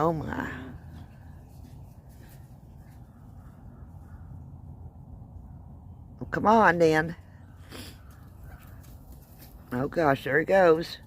Oh my. Well, come on then. Oh gosh, there he goes.